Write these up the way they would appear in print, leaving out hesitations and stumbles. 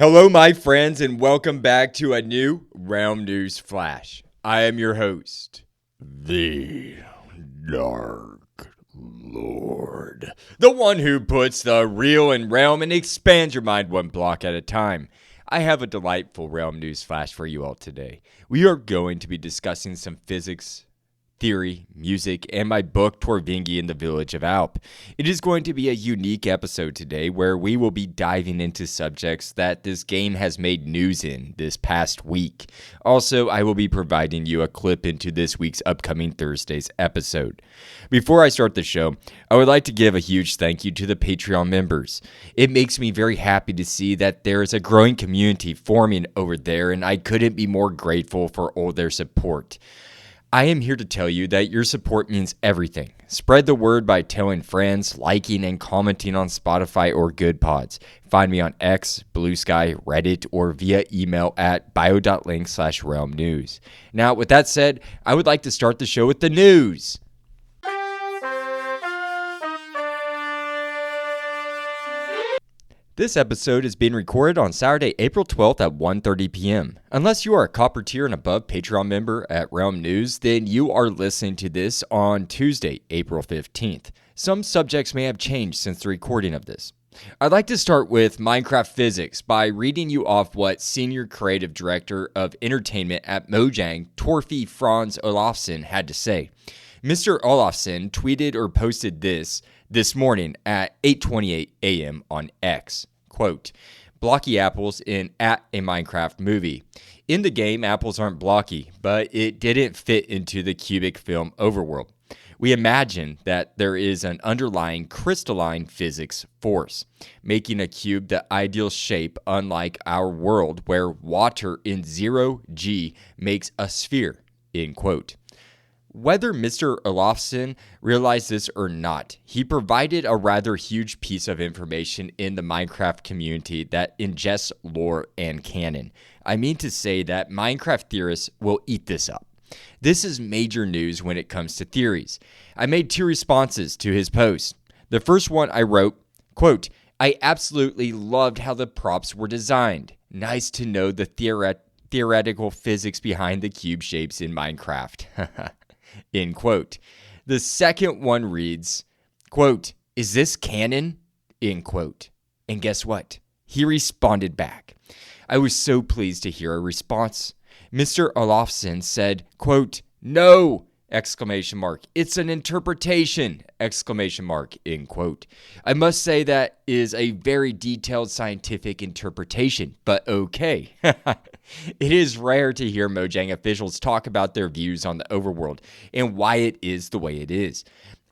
Hello, my friends, and welcome back to a new Realm News Flash. I am your host, the Dark Lord, the one who puts the real in Realm and expands your mind one block at a time. I have a delightful Realm News Flash for you all today. We are going to be discussing some physics, theory, music, and my book, Torvengi in the Village of Alp. It is going to be a unique episode today where we will be diving into subjects that this game has made news in this past week. Also, I will be providing you a clip into this week's upcoming Thursday's episode. Before I start the show, I would like to give a huge thank you to the Patreon members. It makes me very happy to see that there is a growing community forming over there, and I couldn't be more grateful for all their support. I am here to tell you that your support means everything. Spread the word by telling friends, liking, and commenting on Spotify or Good Pods. Find me on X, Blue Sky, Reddit, or via email at bio.link/realmnews. Now, with that said, I would like to start the show with the news. This episode is being recorded on Saturday, April 12th at 1:30 p.m. Unless you are a copper tier and above Patreon member at Realm News, then you are listening to this on Tuesday, April 15th. Some subjects may have changed since the recording of this. I'd like to start with Minecraft physics by reading you off what Senior Creative Director of Entertainment at Mojang, Torfi Frans Olafsson, had to say. Mr. Olafsson tweeted or posted this morning at 8:28 a.m. on X. Quote, blocky apples in at a Minecraft movie. In the game, apples aren't blocky, but it didn't fit into the cubic film overworld. We imagine that there is an underlying crystalline physics force, making a cube the ideal shape, unlike our world where water in 0G makes a sphere, end quote. Whether Mr. Olafsson realized this or not, he provided a rather huge piece of information in the Minecraft community that ingests lore and canon. I mean to say that Minecraft theorists will eat this up. This is major news when it comes to theories. I made 2 responses to his post. The first one I wrote, quote, I absolutely loved how the props were designed. Nice to know the theoretical physics behind the cube shapes in Minecraft. End quote. The second one reads, quote, is this canon? End quote. And guess what? He responded back. I was so pleased to hear a response. Mr. Olafsson said, quote, no! Exclamation mark. It's an interpretation! Exclamation mark. End quote. I must say that is a very detailed scientific interpretation, but okay. It is rare to hear Mojang officials talk about their views on the overworld and why it is the way it is.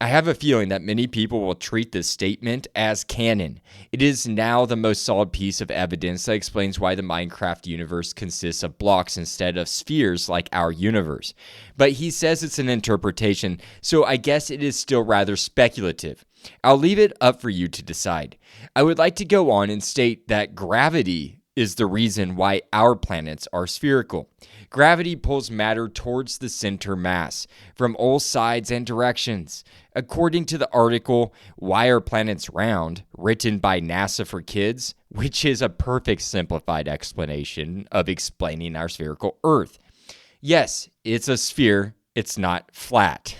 I have a feeling that many people will treat this statement as canon. It is now the most solid piece of evidence that explains why the Minecraft universe consists of blocks instead of spheres like our universe. But he says it's an interpretation, so I guess it is still rather speculative. I'll leave it up for you to decide. I would like to go on and state that gravity is the reason why our planets are spherical. Gravity pulls matter towards the center mass from all sides and directions. According to the article, Why Are Planets Round, written by NASA for Kids, which is a perfect simplified explanation of explaining our spherical Earth. Yes, it's a sphere, it's not flat.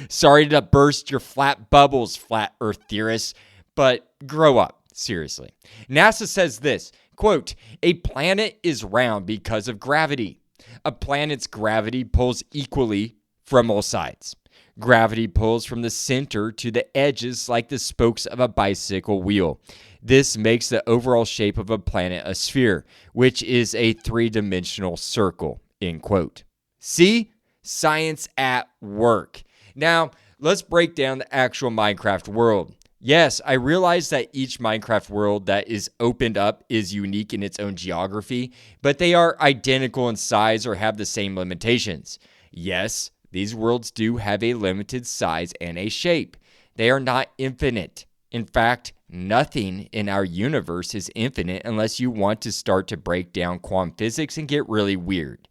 Sorry to burst your flat bubbles, flat Earth theorists, but grow up. Seriously. NASA says this, quote, a planet is round because of gravity. A planet's gravity pulls equally from all sides. Gravity pulls from the center to the edges like the spokes of a bicycle wheel. This makes the overall shape of a planet a sphere, which is a 3-dimensional circle, end quote. See? Science at work. Now, let's break down the actual Minecraft world. Yes, I realize that each Minecraft world that is opened up is unique in its own geography, but they are identical in size or have the same limitations. Yes, these worlds do have a limited size and a shape. They are not infinite. In fact, nothing in our universe is infinite unless you want to start to break down quantum physics and get really weird.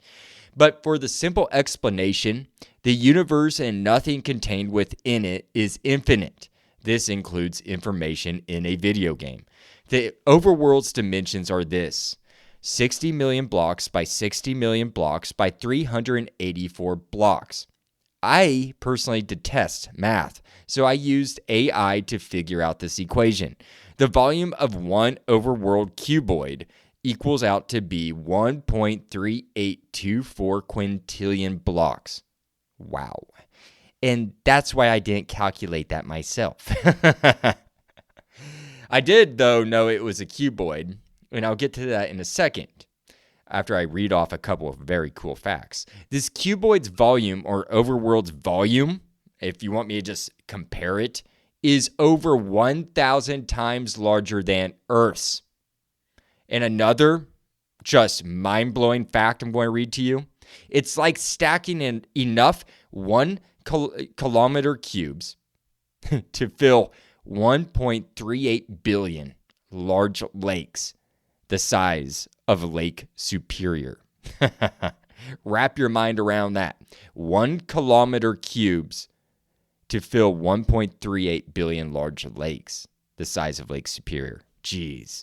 But for the simple explanation, the universe and nothing contained within it is infinite. This includes information in a video game. The overworld's dimensions are this: 60 million blocks by 60 million blocks by 384 blocks. I personally detest math, so I used AI to figure out this equation. The volume of one overworld cuboid equals out to be 1.3824 quintillion blocks. Wow. And that's why I didn't calculate that myself. I did, though, know it was a cuboid, and I'll get to that in a second after I read off a couple of very cool facts. This cuboid's volume, or overworld's volume, if you want me to just compare it, is over 1,000 times larger than Earth's. And another just mind-blowing fact I'm going to read to you. It's like stacking in enough 1 kilometer cubes to fill 1.38 billion large lakes the size of Lake Superior. Wrap your mind around that. 1 kilometer cubes to fill 1.38 billion large lakes the size of Lake Superior. Jeez.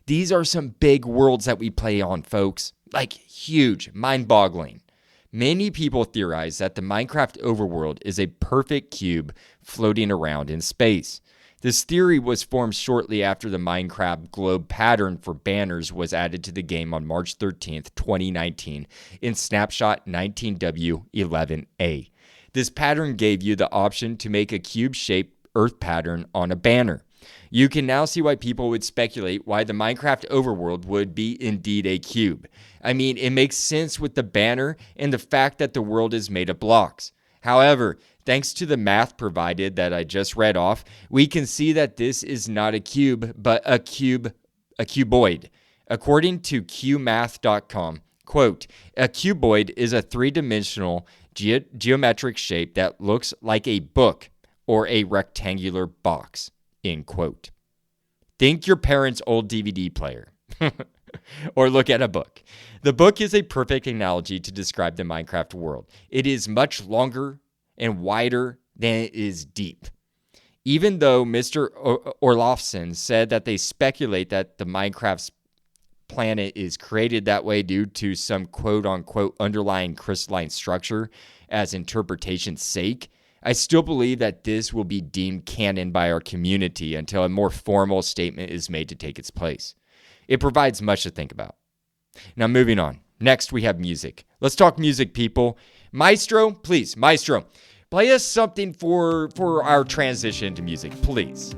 These are some big worlds that we play on, folks. Like, huge, mind-boggling. Many people theorize that the Minecraft overworld is a perfect cube floating around in space. This theory was formed shortly after the Minecraft globe pattern for banners was added to the game on March 13th, 2019 in Snapshot 19W11A. This pattern gave you the option to make a cube-shaped Earth pattern on a banner. You can now see why people would speculate why the Minecraft overworld would be indeed a cube. I mean, it makes sense with the banner and the fact that the world is made of blocks. However, thanks to the math provided that I just read off, we can see that this is not a cube, but a cuboid. According to qmath.com, quote, a cuboid is a three-dimensional geometric shape that looks like a book or a rectangular box, end quote. Think your parents' old DVD player. Or look at a book. The book is a perfect analogy to describe the Minecraft world. It is much longer and wider than it is deep. Even though Mr. Olafsson said that they speculate that the Minecraft's planet is created that way due to some quote-unquote underlying crystalline structure as interpretation's sake, I still believe that this will be deemed canon by our community until a more formal statement is made to take its place. It provides much to think about. Now, moving on. Next, we have music. Let's talk music, people. Maestro, please, Maestro, play us something for our transition to music, please.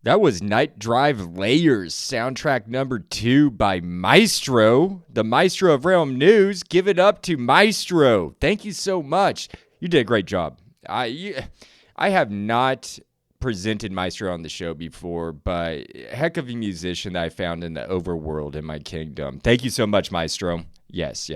That was Night Drive Layers, soundtrack number 2 by Maestro, the Maestro of Realm News. Give it up to Maestro. Thank you so much. You did a great job. I have not presented Maestro on the show before, but heck of a musician that I found in the overworld in my kingdom. Thank you so much, Maestro. Yes.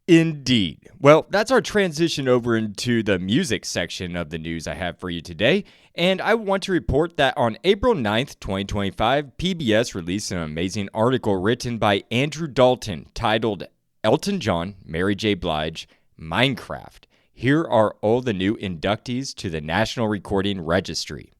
Indeed. Well, that's our transition over into the music section of the news I have for you today. And I want to report that on April 9th, 2025, PBS released an amazing article written by Andrew Dalton titled Elton John, Mary J. Blige, Minecraft. Here are all the new inductees to the National Recording Registry.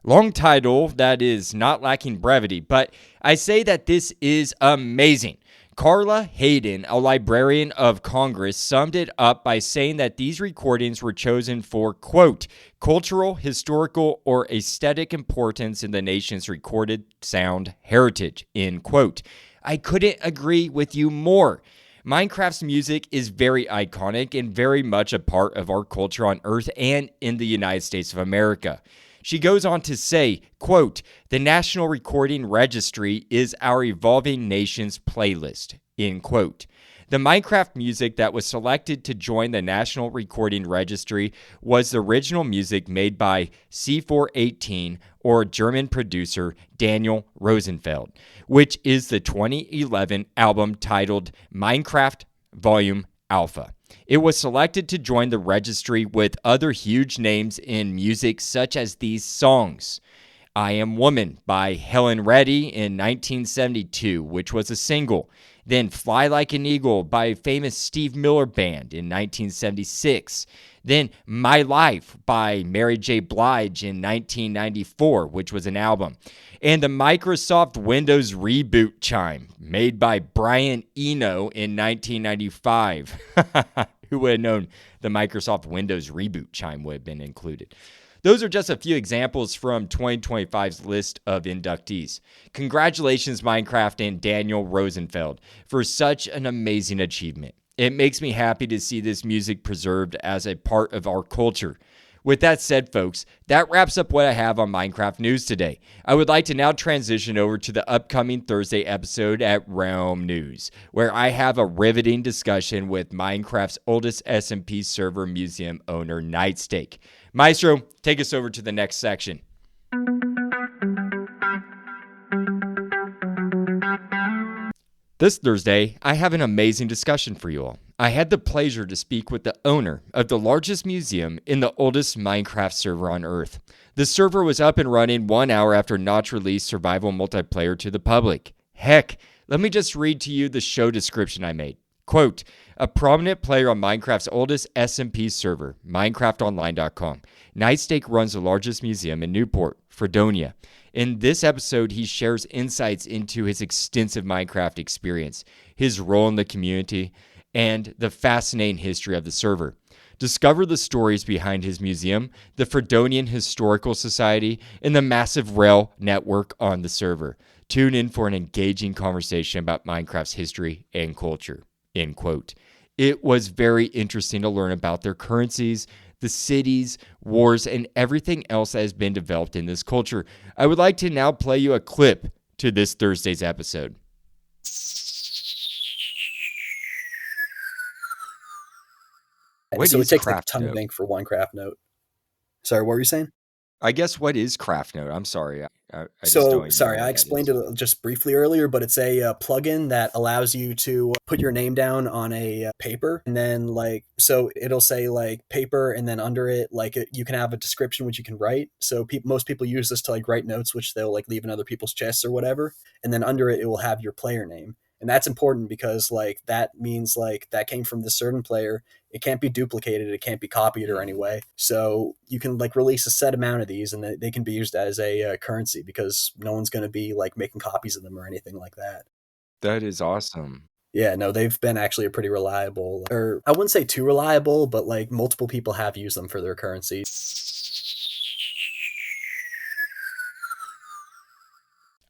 Long title that is not lacking brevity, but I say that this is amazing. Carla Hayden, a librarian of Congress, summed it up by saying that these recordings were chosen for, quote, cultural, historical, or aesthetic importance in the nation's recorded sound heritage, end quote. I couldn't agree with you more. Minecraft's music is very iconic and very much a part of our culture on Earth and in the United States of America. She goes on to say, quote, the National Recording Registry is our evolving nation's playlist, end quote. The Minecraft music that was selected to join the National Recording Registry was the original music made by C418, or German producer Daniel Rosenfeld, which is the 2011 album titled Minecraft Volume Alpha. It was selected to join the registry with other huge names in music, such as these songs: I Am Woman by Helen Reddy in 1972, which was a single. Then Fly Like an Eagle by famous Steve Miller Band in 1976. Then My Life by Mary J. Blige in 1994, which was an album. And the Microsoft Windows Reboot Chime, made by Brian Eno in 1995. Who would have known the Microsoft Windows Reboot Chime would have been included? Those are just a few examples from 2025's list of inductees. Congratulations, Minecraft and Daniel Rosenfeld, for such an amazing achievement. It makes me happy to see this music preserved as a part of our culture. With that said, folks, that wraps up what I have on Minecraft news today. I would like to now transition over to the upcoming Thursday episode at Realm News, where I have a riveting discussion with Minecraft's oldest SMP server museum owner, NightSteak. Maestro, take us over to the next section. This Thursday, I have an amazing discussion for you all. I had the pleasure to speak with the owner of the largest museum in the oldest Minecraft server on Earth. The server was up and running 1 hour after Notch released survival multiplayer to the public. Heck, let me just read to you the show description I made. Quote, a prominent player on Minecraft's oldest SMP server, MinecraftOnline.com. NightSteak runs the largest museum in Newport, Fredonia. In this episode, he shares insights into his extensive Minecraft experience, his role in the community, and the fascinating history of the server. Discover the stories behind his museum, the Fredonian Historical Society, and the massive rail network on the server. Tune in for an engaging conversation about Minecraft's history and culture. End quote. It was very interesting to learn about their currencies, the cities, wars, and everything else that has been developed in this culture. I would like to now play you a clip to this Thursday's episode. So it takes like a ton of ink for one craft note. Sorry, what were you saying? I guess what is craft note? I'm sorry. I explained it just briefly earlier, but it's a plugin that allows you to put your name down on a paper, and then so it'll say paper, and then under it you can have a description which you can write. So most people use this to write notes which they'll leave in other people's chests or whatever, and then under it will have your player name. And that's important because that means that came from this certain player. It can't be duplicated. It can't be copied or any way. So you can release a set amount of these, and they can be used as a currency because no one's going to be making copies of them or anything like that. That is awesome. Yeah, no, they've been actually a pretty reliable, or I wouldn't say too reliable, but multiple people have used them for their currency.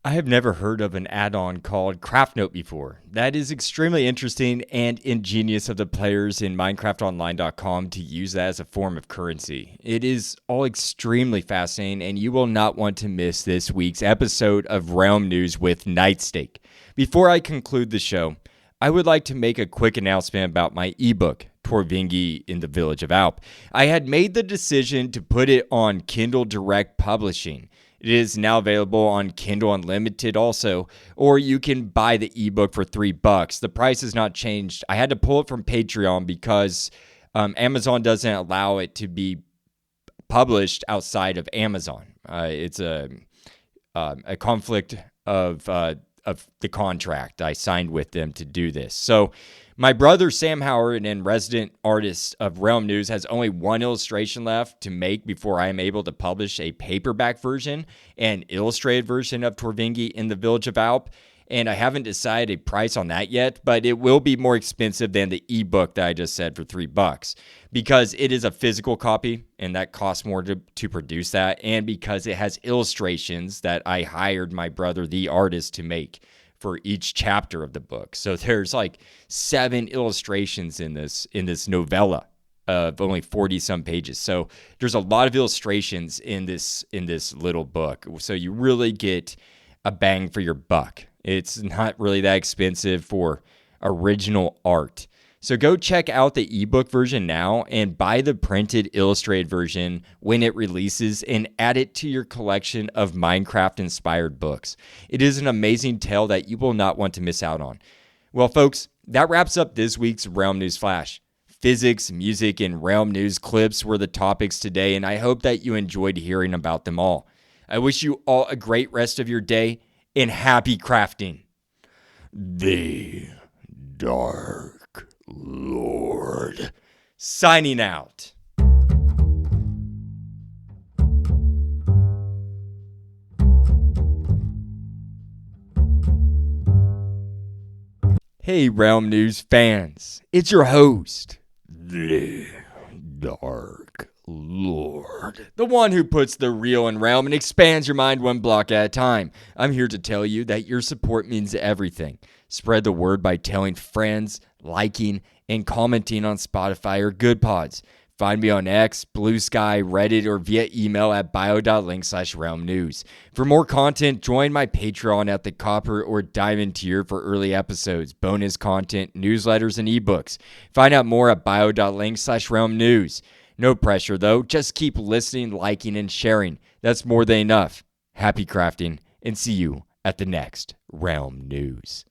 I have never heard of an add-on called Craft Note before. That is extremely interesting and ingenious of the players in MinecraftOnline.com to use that as a form of currency. It is all extremely fascinating, and you will not want to miss this week's episode of Realm News with NightSteak. Before I conclude the show, I would like to make a quick announcement about my ebook, Torvengi in the Village of Alp. I had made the decision to put it on Kindle Direct Publishing. It is now available on Kindle Unlimited also, or you can buy the ebook for $3. The price has not changed. I had to pull it from Patreon because Amazon doesn't allow it to be published outside of Amazon. It's a conflict of the contract I signed with them to do this. So my brother Sam Howard and resident artist of Realm News has only one illustration left to make before I am able to publish a paperback version and illustrated version of Torvengi in the Village of Alp. And I haven't decided a price on that yet, but it will be more expensive than the ebook that I just said for $3 because it is a physical copy and that costs more to produce that. And because it has illustrations that I hired my brother, the artist, to make for each chapter of the book. So there's 7 illustrations in this novella of only 40 some pages. So there's a lot of illustrations in this little book. So you really get a bang for your buck. It's not really that expensive for original art. So go check out the ebook version now and buy the printed illustrated version when it releases and add it to your collection of Minecraft-inspired books. It is an amazing tale that you will not want to miss out on. Well, folks, that wraps up this week's Realm News Flash. Physics, music, and realm news clips were the topics today, and I hope that you enjoyed hearing about them all. I wish you all a great rest of your day, and happy crafting. The Dark Lord. Signing out. Hey, Realm News fans, it's your host, the Dark Lord, the one who puts the real in Realm and expands your mind one block at a time. I'm here to tell you that your support means everything. Spread the word by telling friends, liking, and commenting on Spotify or Good Pods. Find me on X, Blue Sky, Reddit, or via email at bio.link/realmnews. For more content, join my Patreon at the Copper or Diamond tier for early episodes, bonus content, newsletters, and ebooks. Find out more at bio.link/realmnews. No pressure though, just keep listening, liking, and sharing. That's more than enough. Happy crafting, and see you at the next Realm News.